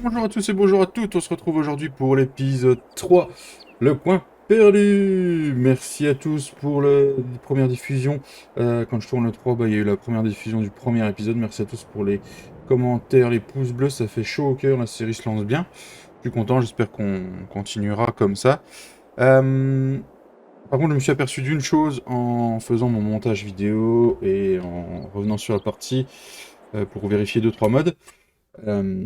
Bonjour à tous et bonjour à toutes, on se retrouve aujourd'hui pour l'épisode 3, le point perdu. Merci à tous pour la première diffusion. Quand je tourne le 3, il y a eu la première diffusion du premier épisode. Merci à tous pour les commentaires, les pouces bleus, ça fait chaud au cœur, la série se lance bien. Je suis content, j'espère qu'on continuera comme ça. Par contre, je me suis aperçu d'une chose en faisant mon montage vidéo et en revenant sur la partie pour vérifier deux trois modes. Euh,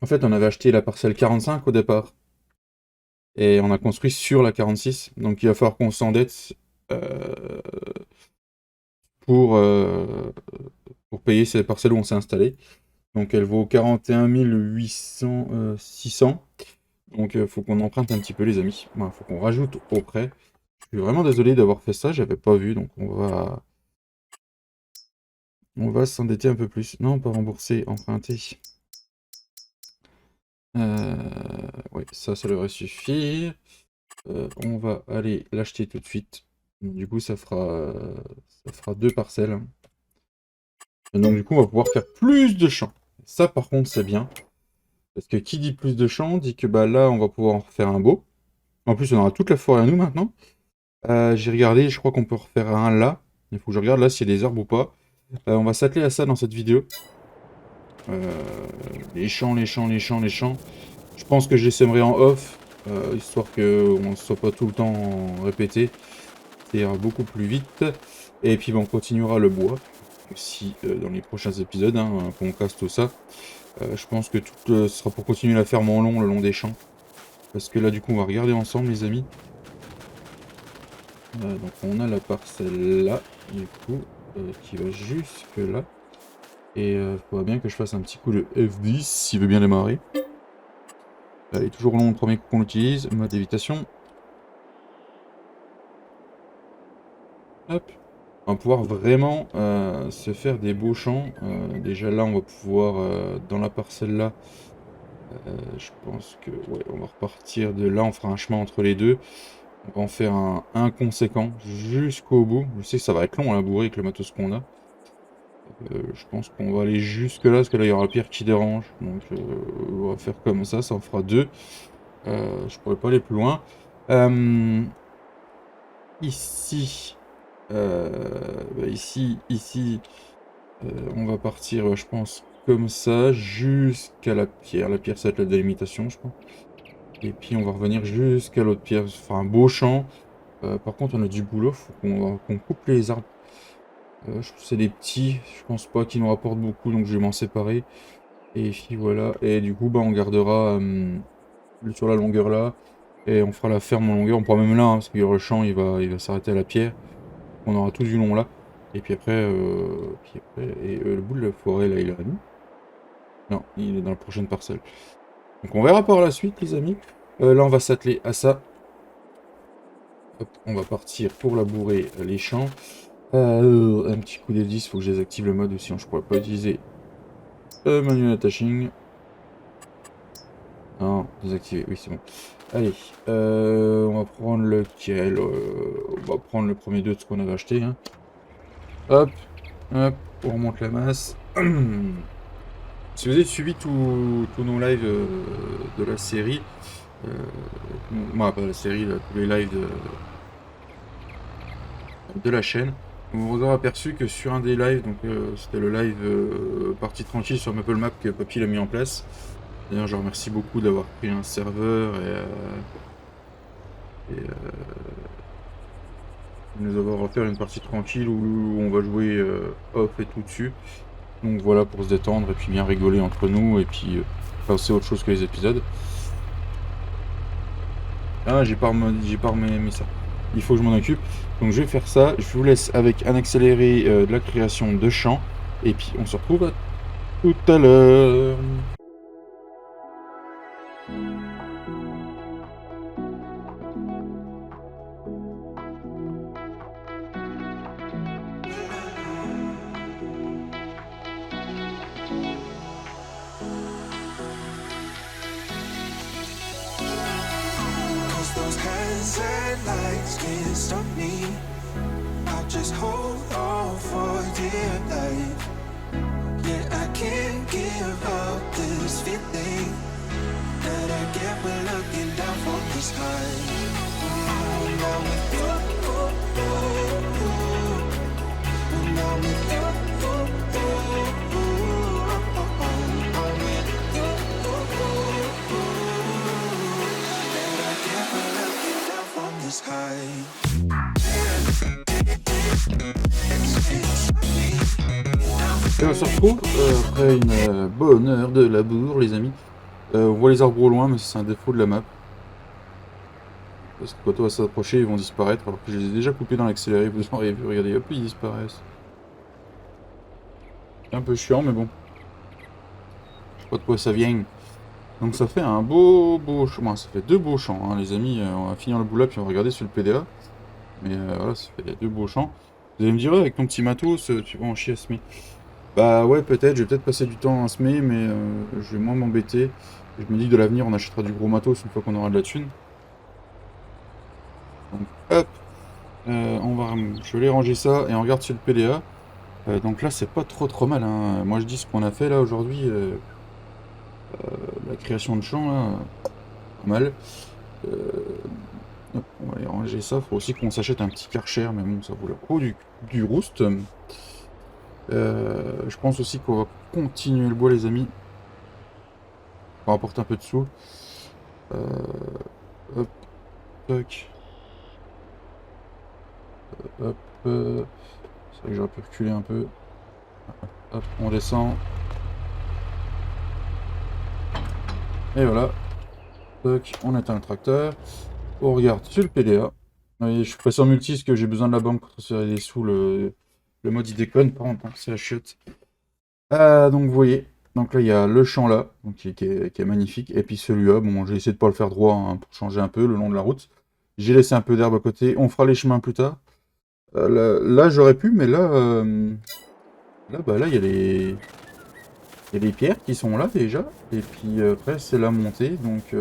En fait, on avait acheté la parcelle 45 au départ et on a construit sur la 46. Donc il va falloir qu'on s'endette euh, pour, euh, pour payer ces parcelles où on s'est installé. Donc elle vaut 41 800, 600. Donc il faut qu'on emprunte un petit peu les amis. Il faut qu'on rajoute au prêt. Je suis vraiment désolé d'avoir fait ça, j'avais pas vu. Donc on va s'endetter un peu plus. Non, pas rembourser, emprunter. Oui, ça devrait suffire. On va aller l'acheter tout de suite. Du coup, ça fera deux parcelles. Et donc, du coup, on va pouvoir faire plus de champs. Ça, par contre, c'est bien. Parce que qui dit plus de champs, dit que bah, là, on va pouvoir en refaire un beau. En plus, on aura toute la forêt à nous maintenant. J'ai regardé, je crois qu'on peut refaire un là. Il faut que je regarde là s'il y a des arbres ou pas. On va s'atteler à ça dans cette vidéo. Les champs, les champs, les champs, les champs. Je pense que je les sèmerai en off, histoire qu'on ne soit pas tout le temps répété. Ça ira beaucoup plus vite. Et puis on continuera le bois aussi dans les prochains épisodes, qu'on casse tout ça. Je pense que tout sera pour continuer la ferme en long, le long des champs. Parce que là du coup on va regarder ensemble les amis. Donc on a la parcelle là, du coup, qui va jusque là. Et il faudra bien que je fasse un petit coup de F10 s'il veut bien démarrer. Allez, toujours long le premier coup qu'on utilise, mode évitation. Hop. On va pouvoir vraiment se faire des beaux champs. Déjà là, on va pouvoir, dans la parcelle là, je pense que ouais, on va repartir de là, on fera un chemin entre les deux. On va en faire un conséquent jusqu'au bout. Je sais que ça va être long à labourer avec le matos qu'on a. Je pense qu'on va aller jusque là, parce que là il y aura la pierre qui dérange. Donc on va faire comme ça en fera deux. Je pourrais pas aller plus loin. Ici, ici, on va partir, je pense, comme ça, jusqu'à la pierre. La pierre, ça va être la délimitation, je pense. Et puis, on va revenir jusqu'à l'autre pierre. Enfin, un beau champ. Par contre, on a du boulot. Faut qu'on coupe les arbres. Je trouve que c'est des petits. Je pense pas qu'ils nous rapportent beaucoup, donc je vais m'en séparer. Et puis, voilà. Et du coup, bah, on gardera sur la longueur là. Et on fera la ferme en longueur. On pourra même là, parce que le champ, il va s'arrêter à la pierre. On aura tout du long là. Et puis après, le bout de la forêt là, il est à nous. Non, il est dans la prochaine parcelle. Donc on verra par la suite, les amis. Là, on va s'atteler à ça. Hop, on va partir pour labourer les champs. Un petit coup d'F10, il faut que je désactive le mode, ou sinon je pourrais pas utiliser manuel attaching. Non, désactiver, oui c'est bon. Allez, on va prendre lequel on va prendre le premier de ce qu'on avait acheté. Hop, hop, on remonte la masse. Si vous avez suivi tous nos lives de la série, moi pas la série, là, tous les lives de la chaîne, vous vous aurez aperçu que sur un des lives, donc c'était le live partie tranquille sur Maple Map que Papy l'a mis en place. D'ailleurs, je remercie beaucoup d'avoir pris un serveur et de nous avoir offert une partie tranquille où on va jouer off et tout dessus. Donc voilà, pour se détendre et puis bien rigoler entre nous et puis passer autre chose que les épisodes. Ah, j'ai pas remis ça. Il faut que je m'en occupe. Donc je vais faire ça. Je vous laisse avec un accéléré de la création de champs. Et puis on se retrouve tout à l'heure. Cause those hands and lights can't stop me. I'll just hold on for dear life. Yeah, I can't give up this feeling. anything that I get when looking down from this high. When I'm with you, when I'm with you, I'm with you, that I get when looking down from this high. Et on se retrouve après une bonne heure de labour, les amis. On voit les arbres au loin, mais c'est un défaut de la map. Parce que quand on va s'approcher, ils vont disparaître, alors que je les ai déjà coupés dans l'accéléré, vous auriez vu, regardez, hop, ils disparaissent. C'est un peu chiant, mais bon. Je sais pas de quoi ça vient. Donc ça fait un beau chemin, ça fait 2 beaux champs, hein, les amis. On va finir le boulot, puis on va regarder sur le PDA. Mais voilà, ça fait 2 beaux champs. Vous allez me dire, avec ton petit matos, tu vas en chier à semer. Bah ouais, peut-être, je vais peut-être passer du temps à semer, mais je vais moins m'embêter. Je me dis que de l'avenir, on achètera du gros matos une fois qu'on aura de la thune. Donc hop, je vais aller ranger ça, et on regarde sur le PDA. Donc là, c'est pas trop mal, hein. Moi, je dis ce qu'on a fait là aujourd'hui, la création de champ, là, pas mal. Hop, on va aller ranger ça. Faut aussi qu'on s'achète un petit Karcher, mais bon, ça vaut le coup du roost. Je pense aussi qu'on va continuer le bois, les amis. On va apporter un peu de sous. Hop, tac. Hop, c'est vrai que j'aurais pu reculer un peu. Hop, on descend. Et voilà. Tac, on éteint le tracteur. On regarde sur le PDA. Vous voyez, je passe en multi parce que j'ai besoin de la banque pour transférer des sous. Le mode il déconne, par contre, hein, c'est la chiotte. Donc vous voyez, donc là il y a le champ là, donc, qui est magnifique, et puis celui-là, bon j'ai essayé de pas le faire droit, hein, pour changer un peu le long de la route. J'ai laissé un peu d'herbe à côté, on fera les chemins plus tard. Là j'aurais pu, mais là, là il y a les pierres qui sont là déjà, et puis après c'est la montée, donc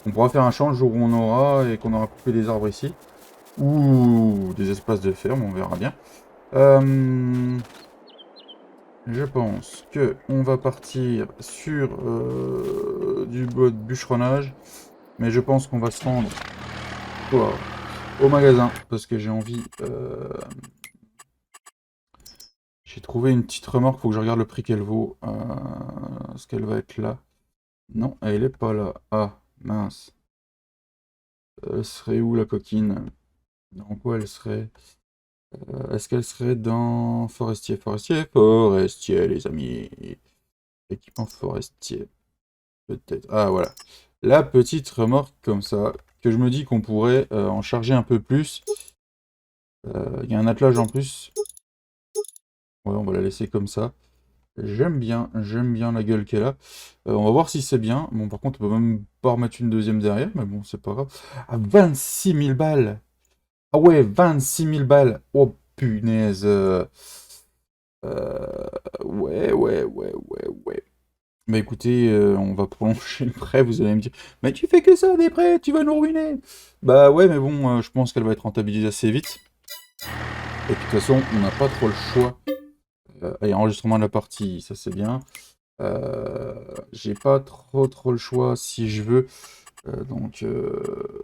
on pourra faire un champ le jour où on aura, et qu'on aura coupé des arbres ici, ou des espaces de ferme, on verra bien. Je pense que on va partir sur du bois de bûcheronnage, mais je pense qu'on va se rendre au magasin parce que j'ai envie. J'ai trouvé une petite remorque, faut que je regarde le prix qu'elle vaut. Est-ce qu'elle va être là? Non, elle est pas là. Ah mince. Elle serait où la coquine? Dans quoi elle serait? Est-ce qu'elle serait dans forestier? Forestier, les amis. Équipement forestier. Peut-être. Ah, voilà. La petite remorque comme ça, que je me dis qu'on pourrait en charger un peu plus. Il y a un attelage en plus. Ouais, on va la laisser comme ça. J'aime bien la gueule qu'elle a. On va voir si c'est bien. Bon, par contre, on peut même pas remettre une deuxième derrière, mais bon, c'est pas grave. Ah, 26 000 balles! Ah ouais, 26 000 balles! Oh, punaise! Ouais. Bah écoutez, on va prolonger le prêt, vous allez me dire, mais tu fais que ça des prêts, tu vas nous ruiner! Bah ouais, mais bon, je pense qu'elle va être rentabilisée assez vite. Et puis de toute façon, on n'a pas trop le choix. Allez, enregistrement de la partie, ça c'est bien. J'ai pas trop le choix si je veux. Donc,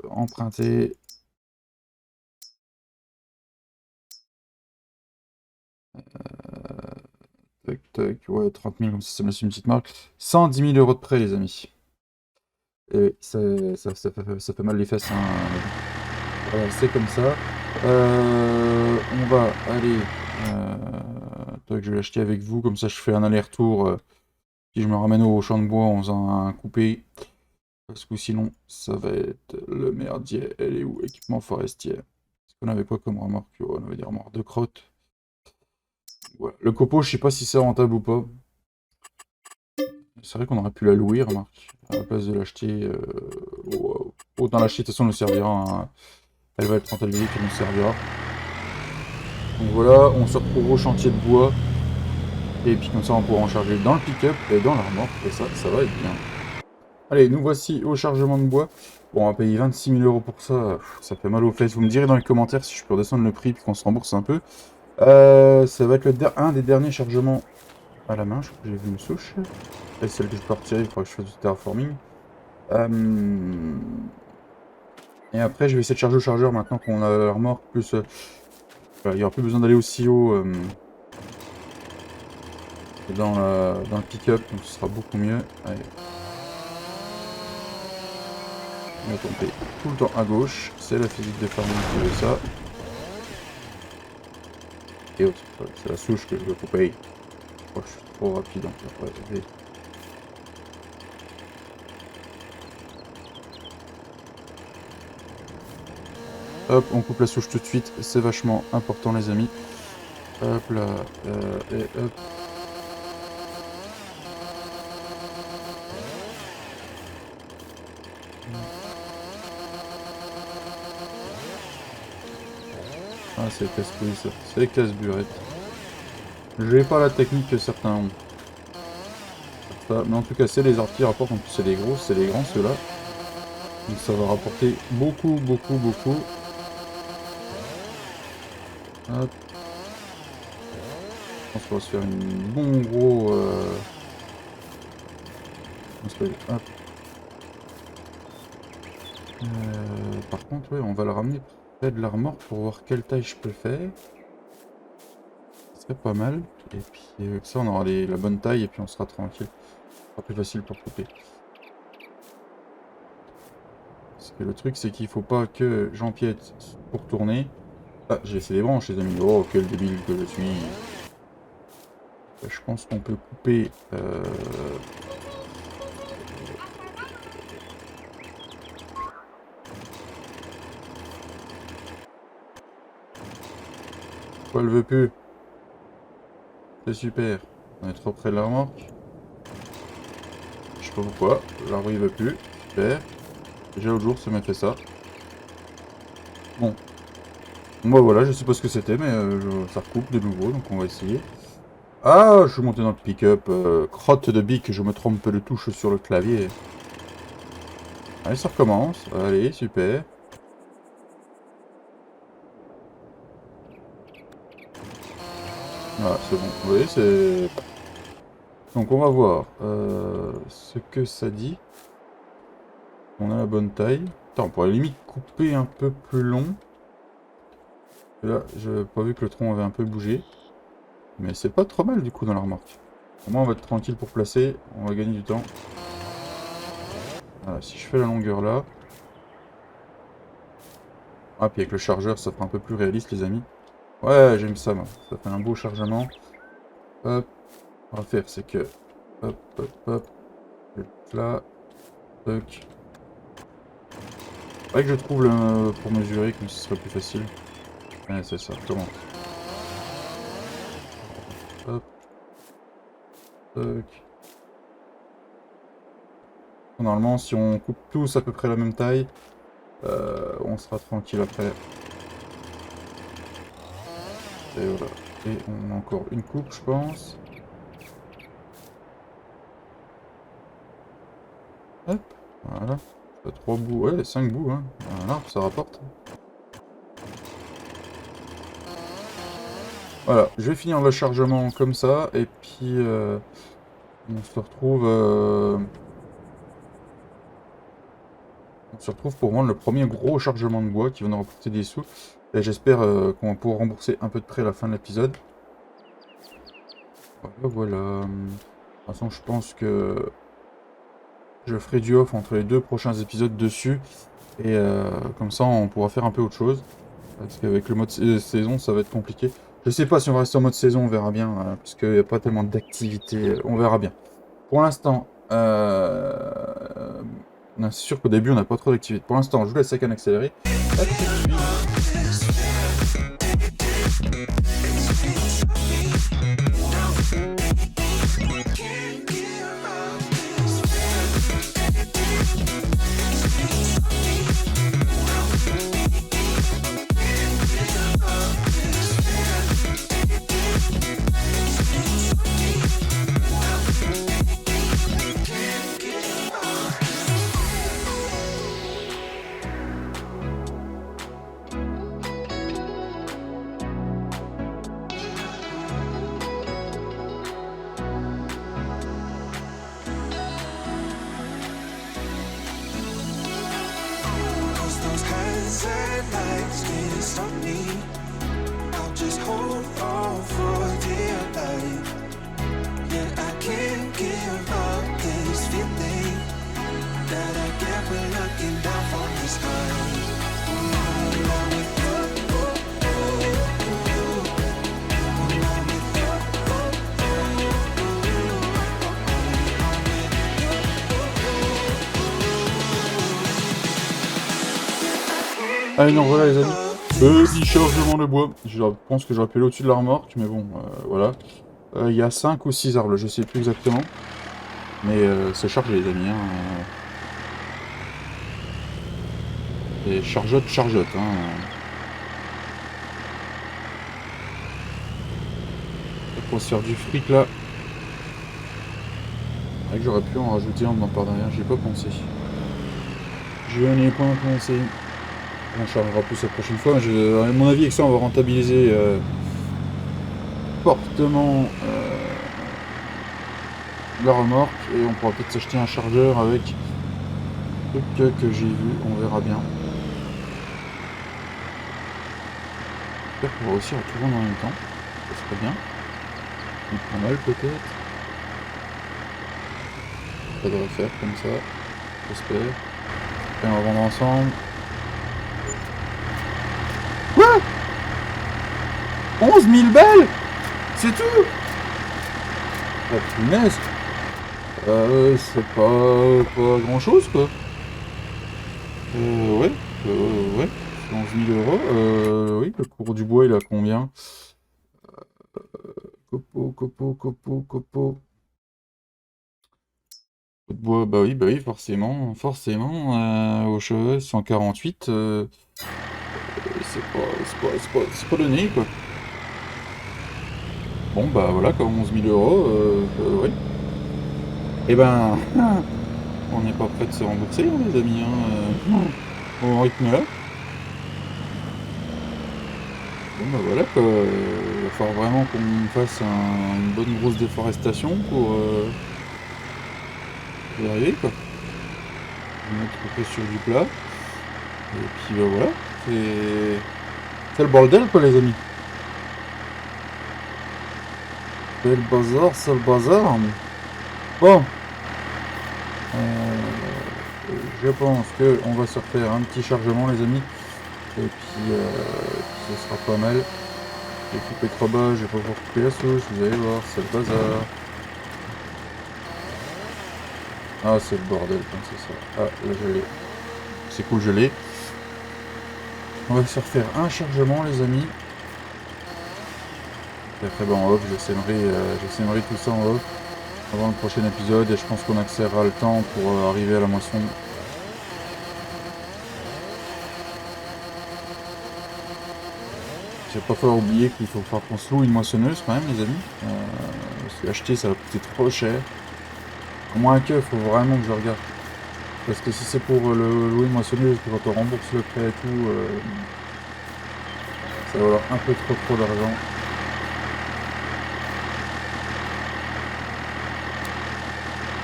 emprunter. Tac, ouais, 30 000, comme ça me laisse une petite marque. 110 000 euros de prêt, les amis. Et oui, ça fait mal les fesses, hein. Voilà, c'est comme ça. On va aller... tac, je vais l'acheter avec vous, comme ça je fais un aller-retour. Puis je me ramène au champ de bois en faisant un coupé. Parce que sinon, ça va être le merdier. Elle est où? Équipement forestier. Est-ce qu'on avait quoi comme remorque? On avait des remorques de crotte. Ouais. Le copeau, je sais pas si c'est rentable ou pas. C'est vrai qu'on aurait pu la louer, remarque. À la place de l'acheter. Autant l'acheter, de toute façon, elle nous servira. Hein. Elle va être rentabilisée, qu'elle nous servira. Donc voilà, on se retrouve au chantier de bois. Et puis comme ça, on pourra en charger dans le pick-up et dans la remorque. Et ça va être bien. Allez, nous voici au chargement de bois. Bon, on va payer 26 000 euros pour ça. Ça fait mal aux fesses. Vous me direz dans les commentaires si je peux redescendre le prix puis qu'on se rembourse un peu. Ça va être un des derniers chargements à la main. Je crois que j'ai vu une souche. Et celle que je peux retirer, il faudra que je fasse du terraforming. Et après, je vais essayer de charger au chargeur maintenant qu'on a la remorque. Plus, il n'y aura plus besoin d'aller aussi haut dans le pick-up, donc ce sera beaucoup mieux. Allez. On va tomber tout le temps à gauche. C'est la physique de farming qui veut ça. Et autres, c'est la souche que je veux couper. Oh, je suis trop rapide en fait. Ouais, allez. Hop, on coupe la souche tout de suite, c'est vachement important les amis. Hop là, et hop. Ah c'est casse-couille ça, c'est casse-burette. J'ai pas la technique que certains ont. Mais en tout cas c'est les arts qui rapportent, en plus c'est les gros, c'est les grands ceux-là. Donc ça va rapporter beaucoup, beaucoup, beaucoup. Hop. Je pense qu'on va se faire une bon gros... Hop. Par contre, ouais, on va le ramener près de l'armor pour voir quelle taille je peux faire. Ce serait pas mal. Et puis ça, on aura la bonne taille et puis on sera tranquille. Ce sera plus facile pour couper. Parce que le truc, c'est qu'il faut pas que j'empiète pour tourner. Ah, j'ai laissé les branches, les amis. Oh, quel débile que je suis. Je pense qu'on peut couper... Pourquoi elle veut plus? C'est super. On est trop près de la remorque. Je sais pas pourquoi. L'arbre il veut plus. Super. Déjà l'autre jour ça m'a fait ça. Bon. Moi voilà, je sais pas ce que c'était, mais ça recoupe de nouveau, donc on va essayer. Ah, je suis monté dans le pick-up. Crotte de bique, je me trompe de touche sur le clavier. Allez, ça recommence. Allez, super. Voilà, c'est bon. Vous voyez, c'est... Donc on va voir ce que ça dit. On a la bonne taille. Attends, on pourrait limite couper un peu plus long. Là, j'avais pas vu que le tronc avait un peu bougé. Mais c'est pas trop mal du coup dans la remorque. Au moins on va être tranquille pour placer. On va gagner du temps. Voilà, si je fais la longueur là. Ah, puis avec le chargeur, ça fera un peu plus réaliste les amis. Ouais, j'aime ça moi. Ça fait un beau chargement. Hop. On va faire, c'est que... Hop, hop, hop. Là. Toc. Faudrait que je trouve le... pour mesurer, comme ce serait plus facile. Ouais, c'est ça, comment? Hop. Toc. Normalement, si on coupe tous à peu près la même taille, on sera tranquille après. Et voilà. Et on a encore une coupe, je pense. Hop, voilà. 3 bouts, ouais, 5 bouts, hein. Voilà, ça rapporte. Voilà, je vais finir le chargement comme ça, et puis on se retrouve... On se retrouve pour vendre le premier gros chargement de bois qui va nous rapporter des sous. Et j'espère qu'on va pouvoir rembourser un peu de près à la fin de l'épisode. Voilà. De toute façon, je pense que je ferai du off entre les 2 prochains épisodes dessus. Et comme ça, on pourra faire un peu autre chose. Parce qu'avec le mode saison, ça va être compliqué. Je sais pas si on va rester en mode saison, on verra bien. Parce qu'il n'y a pas tellement d'activité. On verra bien. Pour l'instant, c'est sûr qu'au début, on n'a pas trop d'activité. Pour l'instant, je vous laisse avec un accéléré. stop me. I'll just hold on for dear life. Yeah, I can't give up this feeling that I get when looking down from the sky. Allez, non, voilà les amis. Petit chargement de bois. Je pense que j'aurais pu aller au-dessus de la remorque, mais bon, voilà. Il y a 5 ou 6 arbres, je sais plus exactement. Mais c'est chargé les amis. Hein. Et chargeote. Hein. Pour se faire du fric là. C'est vrai que j'aurais pu en rajouter en m'en parlant derrière, j'y ai pas pensé. Je n'y ai pas pensé. On chargera plus la prochaine fois. À mon avis, avec ça, on va rentabiliser fortement la remorque. Et on pourra peut-être s'acheter un chargeur avec le truc que j'ai vu. On verra bien. J'espère qu'on va réussir à tout vendre en même temps. Ça serait bien. Pas mal peut-être. Ça devrait faire comme ça. J'espère. Et on va vendre ensemble. Quoi 11 000 balles. C'est tout. La punaise. C'est pas grand chose quoi. Ouais. 11 000 euros. Oui, le cours du bois il a combien? Copeaux. De bois, bah oui, forcément. Au chevet, 148. C'est pas donné quoi. Bon bah voilà, comme 11 000 euros, oui. Et ben, on n'est pas prêt de se rembourser, hein, les amis. Au rythme là. Bon bah voilà quoi. Il va falloir vraiment qu'on fasse une bonne grosse déforestation pour y arriver quoi. Mettre un peu sur du plat. Et puis bah voilà. C'est le bordel quoi les amis. C'est le bazar. Bon. Je pense qu'on va se refaire un petit chargement les amis. Et puis ce sera pas mal. J'ai coupé trop bas, je vais pas pouvoir couper la souche, vous allez voir, c'est le bazar. Ah c'est le bordel comme c'est ça. Ah là je l'ai. C'est cool, je l'ai. On va se refaire un chargement les amis. Et après bah, en off, je sèmerai tout ça en off avant le prochain épisode et je pense qu'on accélérera le temps pour arriver à la moisson. Il va pas falloir oublier qu'il faut faire qu'on se loue une moissonneuse quand même les amis. Parce que acheter ça va coûter trop cher. À moins que, faut vraiment que je regarde. Parce que si c'est pour le louer une moissonneuse, quand on rembourse le prêt et tout, ça va avoir un peu trop d'argent.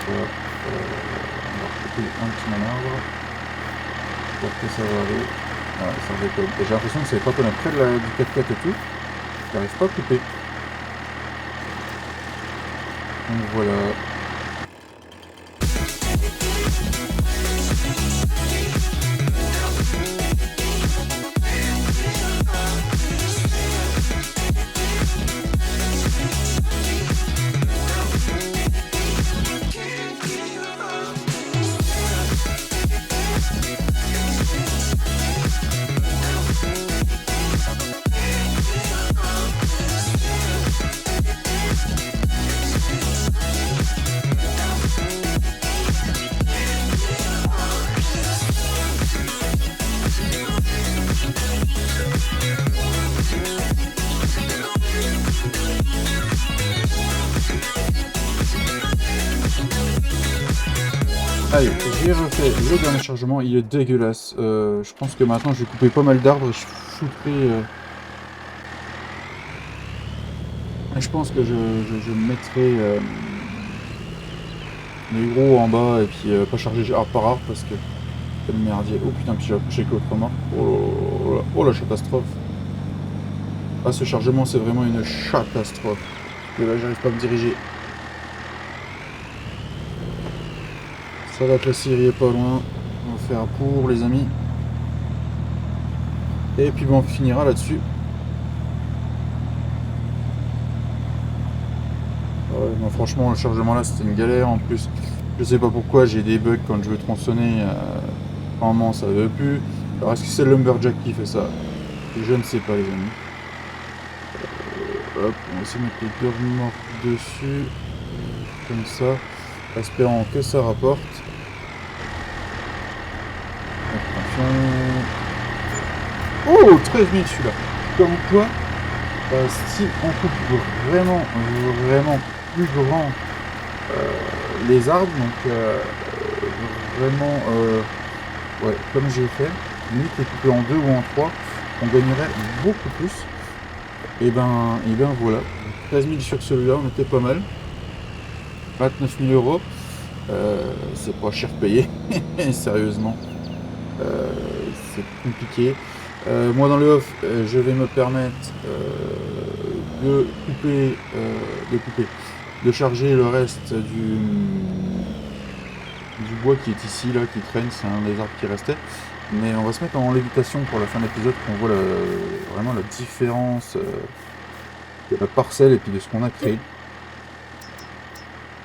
Voilà. On va couper un petit manarbre. Pour que ça va aller. Voilà, ça décolle. Et j'ai l'impression que c'est quand on est près de du 4x4 et tout, j'arrive pas à couper. Donc voilà. Allez, j'ai refait le dernier chargement, il est dégueulasse. Je pense que maintenant je vais couper pas mal d'arbres et je foutrai... Je pense que je mettrai les gros en bas et puis pas charger arbre par arbre parce que c'est le merdier. Oh putain, puis j'ai accroché que autrement. Oh la catastrophe. Ah, ce chargement, c'est vraiment une catastrophe. Et là, j'arrive pas à me diriger. Ça va, que la Syrie est pas loin. On va faire un pour, les amis. Et puis, bon, on finira là-dessus. Ouais, non, franchement, le chargement là, c'était une galère. En plus, je sais pas pourquoi, j'ai des bugs quand je veux tronçonner. Normalement, ça veut plus. Alors, est-ce que c'est le Lumberjack qui fait ça? Je ne sais pas, les amis. Hop, on va essayer de mettre les deux remorques dessus. Comme ça. Espérant que ça rapporte. Attention. Oh, 13 000 celui-là. Comme quoi, si on coupe vraiment plus grand les arbres, donc vraiment, ouais, comme j'ai fait, limite les couper en 2 ou en 3, on gagnerait beaucoup plus. Et ben voilà, 13 000 sur celui-là, on était pas mal. 29 000 euros, c'est pas cher payé, sérieusement. C'est compliqué. Moi dans le off, je vais me permettre de de charger le reste du bois qui est ici, là, qui traîne, c'est un des arbres qui restait. Mais on va se mettre en lévitation pour la fin de l'épisode, qu'on voit vraiment la différence de la parcelle et puis de ce qu'on a créé.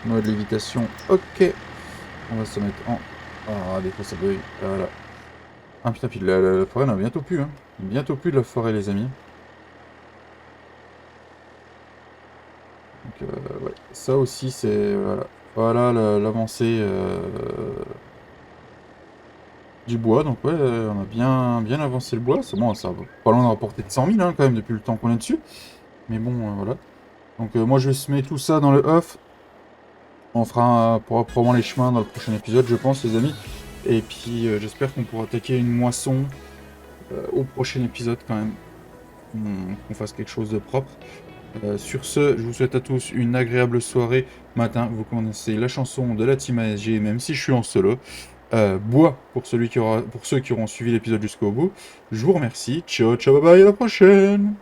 Mode lévitation, ok. On va se mettre en... Ah, des fois ça bug, voilà. Ah putain, puis la forêt n'a bientôt plus, hein. Bientôt plus de la forêt, les amis. Donc, ouais, ça aussi, c'est... Voilà l'avancée du bois. Donc, ouais, on a bien avancé le bois. C'est bon, ça va pas loin de rapporter de 100 000, hein, quand même, depuis le temps qu'on est dessus. Mais bon, voilà. Donc, moi, je vais se mettre tout ça dans le off. On pourra probablement les chemins dans le prochain épisode, je pense, les amis. Et puis, j'espère qu'on pourra attaquer une moisson au prochain épisode, quand même. Qu'on fasse quelque chose de propre. Sur ce, je vous souhaite à tous une agréable soirée. Matin, vous connaissez la chanson de la team ASG, même si je suis en solo. Bois pour ceux qui auront suivi l'épisode jusqu'au bout. Je vous remercie. Ciao, ciao, bye bye, à la prochaine!